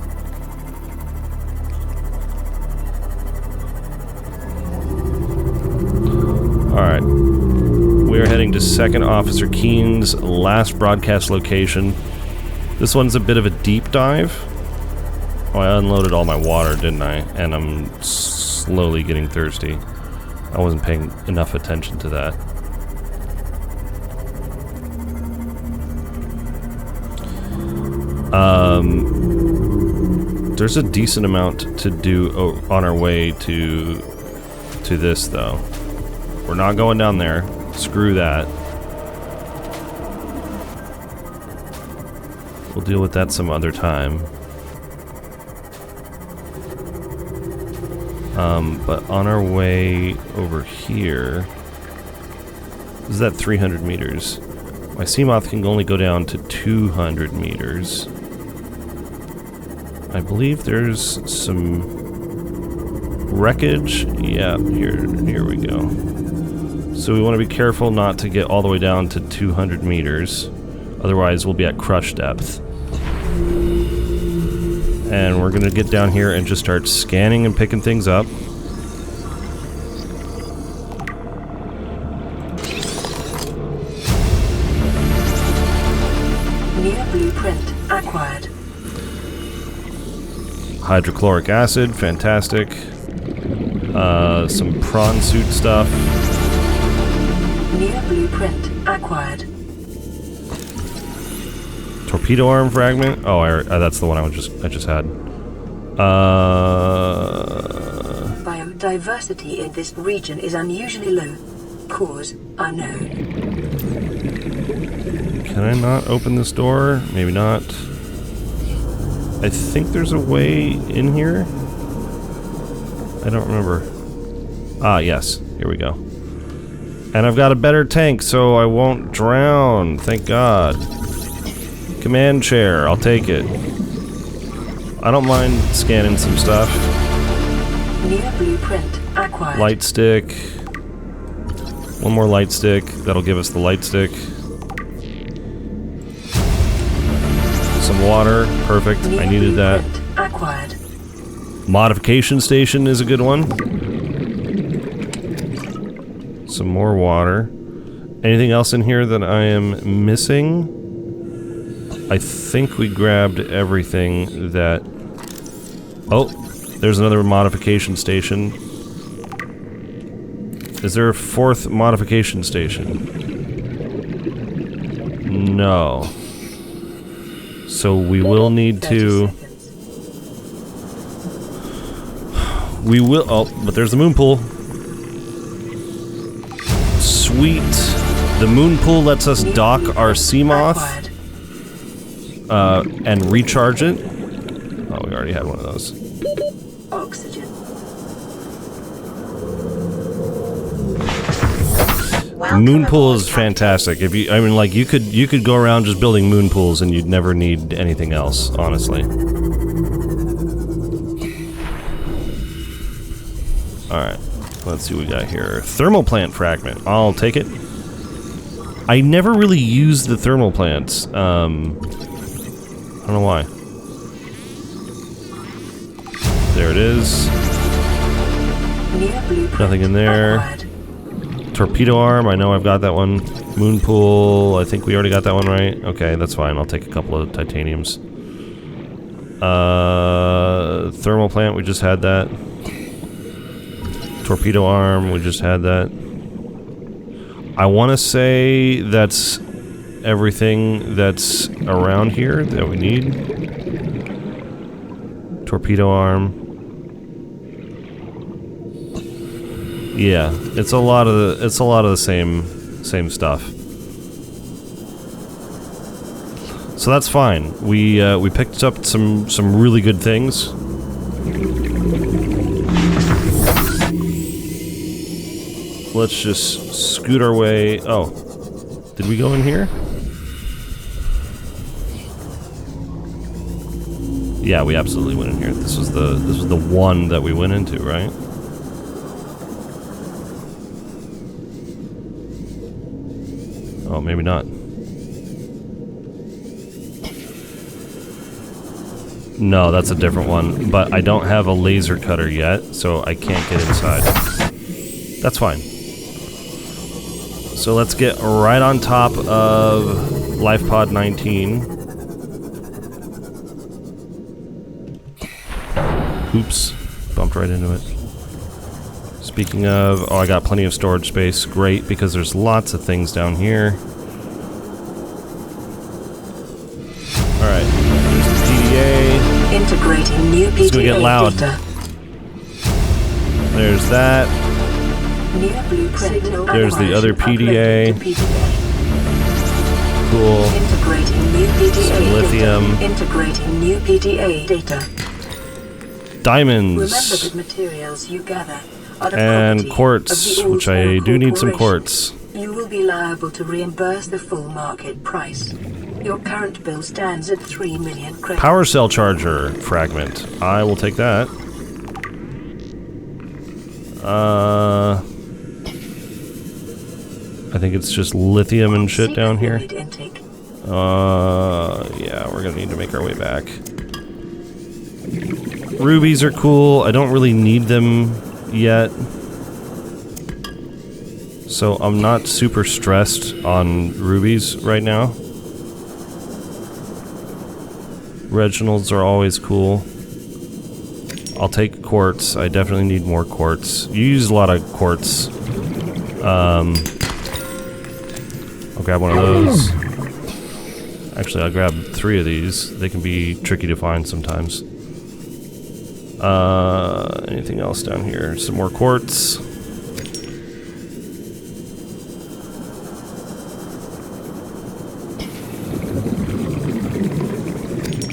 Alright. We are heading to 2nd Officer Keen's last broadcast location. This one's a bit of a deep dive. Oh, I unloaded all my water, didn't I? And I'm slowly getting thirsty. I wasn't paying enough attention to that. There's a decent amount to do on our way to this, though. We're not going down there. Screw that. We'll deal with that some other time. But on our way over here... This is at 300 meters. My Seamoth can only go down to 200 meters. I believe there's some wreckage. Yeah, here we go. So we want to be careful not to get all the way down to 200 meters. Otherwise, we'll be at crush depth. And we're going to get down here and just start scanning and picking things up. New blueprint acquired. Hydrochloric acid, fantastic. Some prawn suit stuff. New blueprint acquired. Torpedo arm fragment. Oh, that's the one I just had. Biodiversity in this region is unusually low. Cause unknown. Can I not open this door? Maybe not. I think there's a way in here. I don't remember. Ah, yes. Here we go. And I've got a better tank, so I won't drown. Thank God. Command chair. I'll take it. I don't mind scanning some stuff. New blueprint acquired. Light stick. One more light stick. That'll give us the light stick. Some water. Perfect. I needed that. Acquired. Modification station is a good one. Some more water. Anything else in here that I am missing? I think we grabbed everything that... Oh, there's another modification station. Is there a 4th modification station? No. So we will need to... We will... Oh, but there's the moon pool. Sweet. The moon pool lets us dock our Seamoth. And recharge it. Oh, we already had one of those. Oxygen. Moon pool is fantastic. If you, I mean, like you could go around just building moon pools and you'd never need anything else, honestly. All right, let's see what we got here. Thermal plant fragment. I'll take it. I never really used the thermal plants. I don't know why. There it is. Nothing in there. Torpedo arm, I know I've got that one. Moon pool, I think we already got that one right. Okay, that's fine. I'll take a couple of titaniums. Thermal plant, we just had that. Torpedo arm, we just had that. I want to say that's everything that's around here that we need. Torpedo arm. Yeah, it's a lot of the same stuff. So that's fine. We picked up some really good things. Let's just scoot our way. Oh, did we go in here? Yeah, we absolutely went in here. This was the one that we went into, right? Oh, maybe not. No, that's a different one. But I don't have a laser cutter yet, so I can't get inside. That's fine. So let's get right on top of LifePod 19. Oops. Bumped right into it. Speaking of, oh, I got plenty of storage space. Great, because there's lots of things down here. Alright, there's the PDA. Integrating new PDA It's gonna get loud. data. There's that. New blueprint. There's the other PDA. Uploaded to Cool. Integrating new PDA Some lithium. data. Integrating new PDA data. Diamonds. Remember that materials you gather are the And property quartz, of the which I Allswell do need some Corporation. quartz. You will be liable to reimburse the full market price. Your current bill stands at 3 million credits. Power cell charger fragment. I will take that. I think it's just lithium and shit down here. Intake. Yeah, we're gonna need to make our way back. Rubies are cool. I don't really need them yet. So I'm not super stressed on rubies right now. Reginald's are always cool. I'll take quartz. I definitely need more quartz. You use a lot of quartz. I'll grab one of those. Actually, I'll grab 3 of these. They can be tricky to find sometimes. Anything else down here? Some more quartz.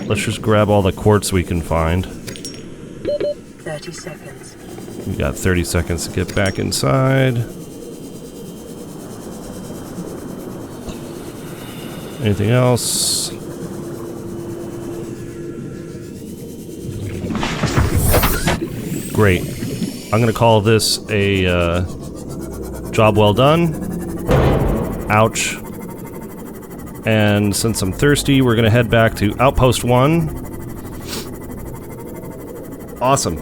Let's just grab all the quartz we can find. 30 seconds. We got 30 seconds to get back inside. Anything else? Great. I'm gonna call this a job well done. Ouch. And since I'm thirsty, we're gonna head back to Outpost 1. Awesome.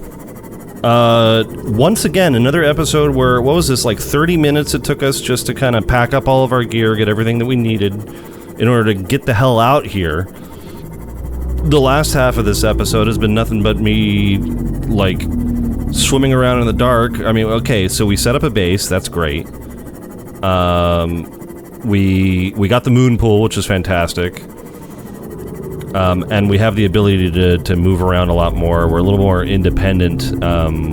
Once again, another episode where, what was this, like 30 minutes it took us just to kind of pack up all of our gear, get everything that we needed in order to get the hell out here. The last half of this episode has been nothing but me, like, swimming around in the dark. I mean, okay, so we set up a base, that's great. We got the moon pool, which is fantastic. And we have the ability to move around a lot more. We're a little more independent.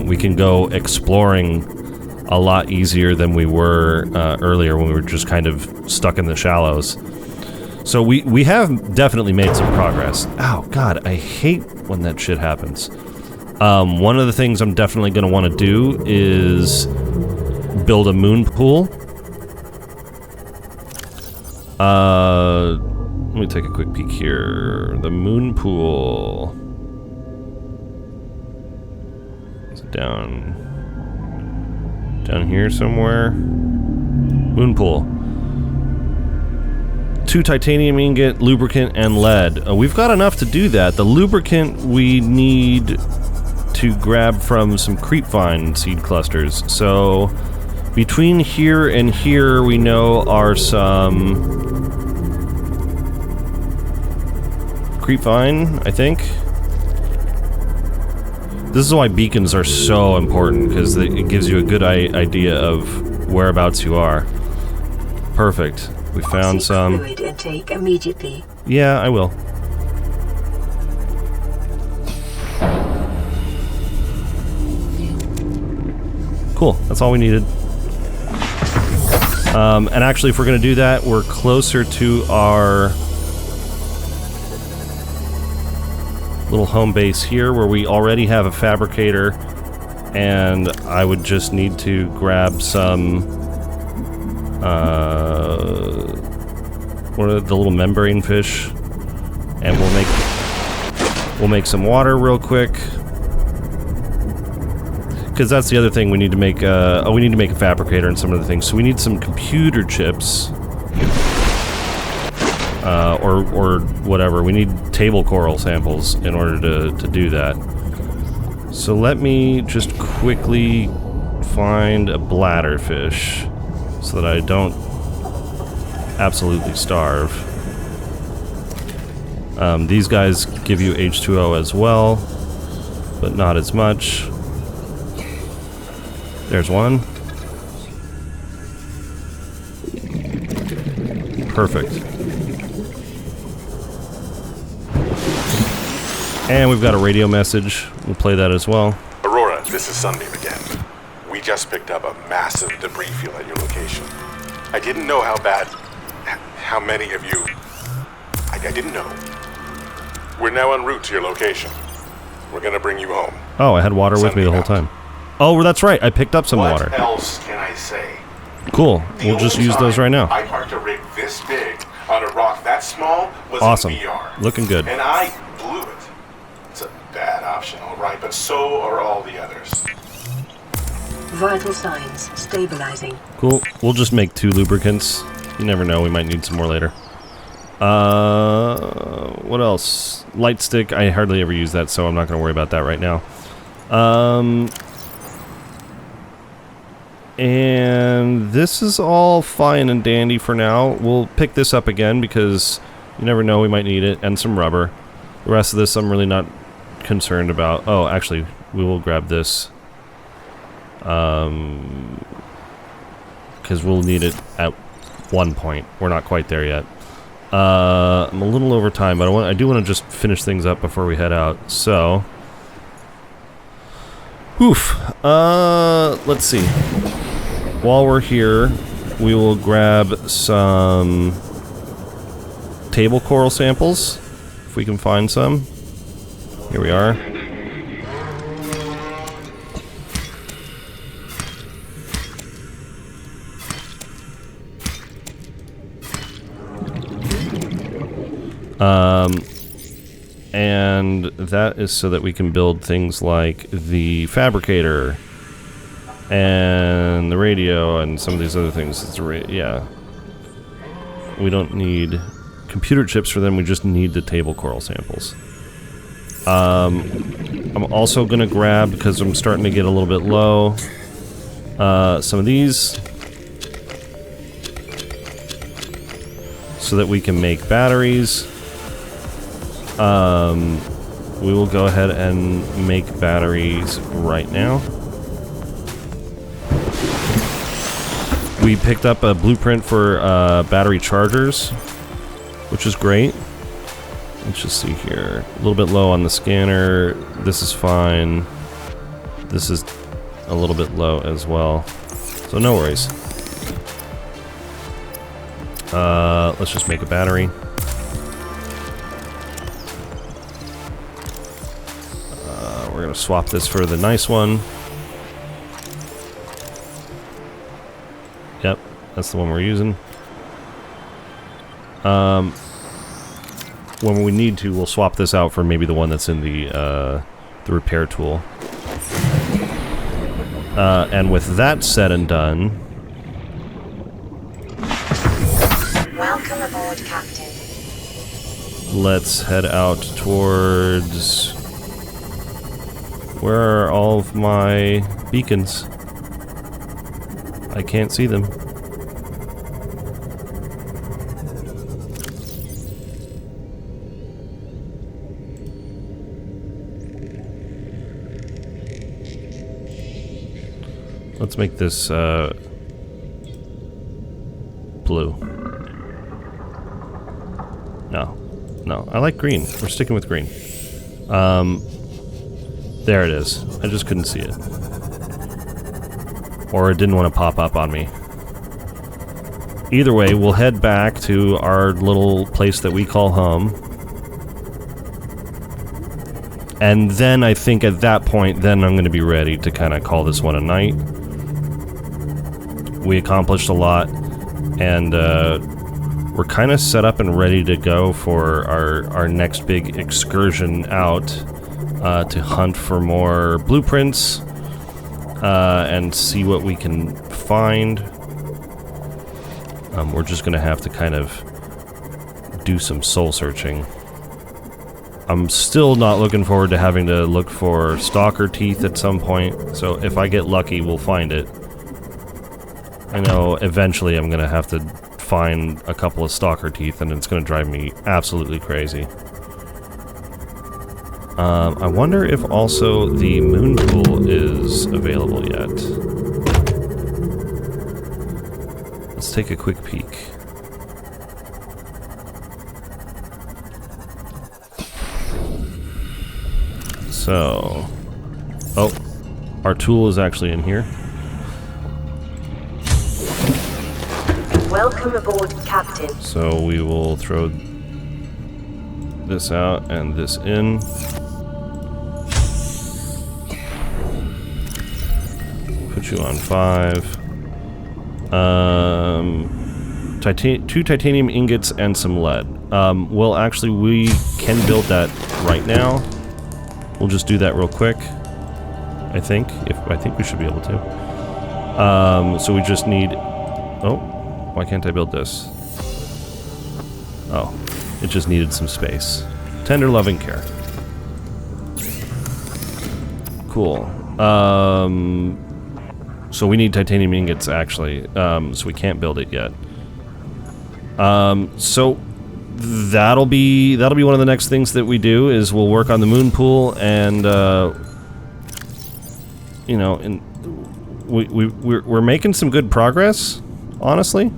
We can go exploring a lot easier than we were earlier when we were just kind of stuck in the shallows. So we have definitely made some progress. Oh god, I hate when that shit happens. One of the things I'm definitely going to want to do is build a moon pool. Let me take a quick peek here. The moon pool. Is it down here somewhere? Moon pool. 2 titanium ingot, lubricant, and lead. We've got enough to do that. The lubricant we need to grab from some creepvine seed clusters. So between here and here we know are some creepvine, I think. This is why beacons are so important, because it gives you a good idea of whereabouts you are. Perfect. We found some. Fluid intake immediately. Yeah, I will. Cool, that's all we needed. And actually, if we're going to do that, we're closer to our little home base here, where we already have a fabricator, and I would just need to grab some, what are the little membrane fish, and we'll make some water real quick. Because that's the other thing we need to make. We need to make a fabricator and some other things. So we need some computer chips, or whatever. We need table coral samples in order to do that. So let me just quickly find a bladderfish so that I don't absolutely starve. These guys give you H2O as well, but not as much. There's one. Perfect. And we've got a radio message. We'll play that as well. Aurora, this is Sunbeam again. We just picked up a massive debris field at your location. I didn't know how many of you... I didn't know. We're now en route to your location. We're gonna bring you home. Oh, I had water with me the whole time. Oh, that's right. I picked up some water. What else can I say? Cool. We'll just use those right now. I parked a rig this big on a rock that small was awesome. in VR. Looking good. And I blew it. It's a bad option, all right, but so are all the others. Vital signs stabilizing. Cool. We'll just make 2 lubricants. You never know. We might need some more later. What else? Light stick. I hardly ever use that, so I'm not going to worry about that right now. And this is all fine and dandy for now. We'll pick this up again because you never know, we might need it, and some rubber. The rest of this I'm really not concerned about. Oh, actually, we will grab this. Because we'll need it at one point. We're not quite there yet. I'm a little over time, but I do want to just finish things up before we head out. So, let's see. While we're here, we will grab some table coral samples, if we can find some. Here we are. And that is so that we can build things like the fabricator and the radio and some of these other things. Yeah. We don't need computer chips for them, we just need the table coral samples. I'm also going to grab, because I'm starting to get a little bit low, some of these, so that we can make batteries. We will go ahead and make batteries right now. We picked up a blueprint for battery chargers, which is great. Let's just see here. A little bit low on the scanner. This is fine. This is a little bit low as well. So no worries. Let's just make a battery. We're going to swap this for the nice one. Yep, that's the one we're using. When we need to, we'll swap this out for maybe the one that's in the repair tool. And with that said and done... Welcome aboard, Captain. Let's head out towards... Where are all of my beacons? I can't see them. Let's make this blue. No, I like green. We're sticking with green. There it is. I just couldn't see it. Or it didn't want to pop up on me. Either way, we'll head back to our little place that we call home. And then I think at that point, then I'm going to be ready to kind of call this one a night. We accomplished a lot, and we're kind of set up and ready to go for our next big excursion out to hunt for more blueprints and see what we can find. We're just going to have to kind of do some soul searching. I'm still not looking forward to having to look for stalker teeth at some point, so if I get lucky, we'll find it. I know eventually I'm going to have to find a couple of stalker teeth, and it's going to drive me absolutely crazy. I wonder if also the moon pool is available yet. Let's take a quick peek. So, oh, our tool is actually in here. Welcome aboard, Captain. So we will throw this out and this in. Put you on 5. 2 titanium ingots and some lead. Well, actually, we can build that right now. We'll just do that real quick. I think we should be able to. So we just need. Oh, why can't I build this? Oh, it just needed some space. Tender loving care. Cool. So we need titanium ingots actually. So we can't build it yet. So that'll be one of the next things that we do is we'll work on the moon pool and you know, and we're making some good progress, honestly.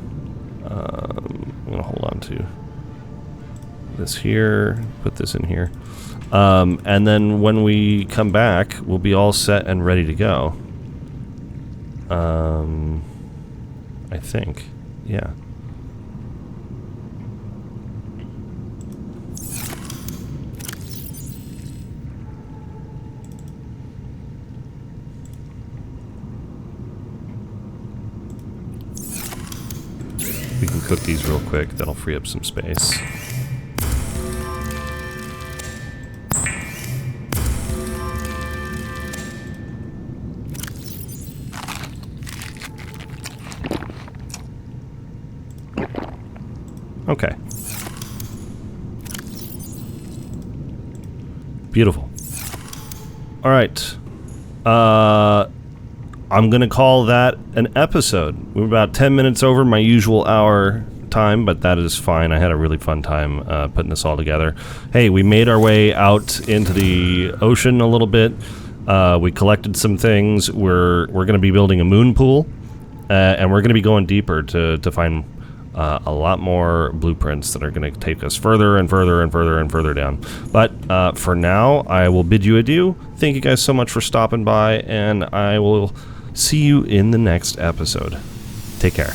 I'm gonna hold on to this here, put this in here, and then when we come back, we'll be all set and ready to go. I think, yeah. We can cook these real quick, that'll free up some space. Okay. Beautiful. All right. I'm going to call that an episode. We're about 10 minutes over my usual hour time, but that is fine. I had a really fun time putting this all together. Hey, we made our way out into the ocean a little bit. We collected some things. We're going to be building a moon pool, and we're going to be going deeper to find a lot more blueprints that are going to take us further and further and further and further down. But for now, I will bid you adieu. Thank you guys so much for stopping by, and I will see you in the next episode. Take care.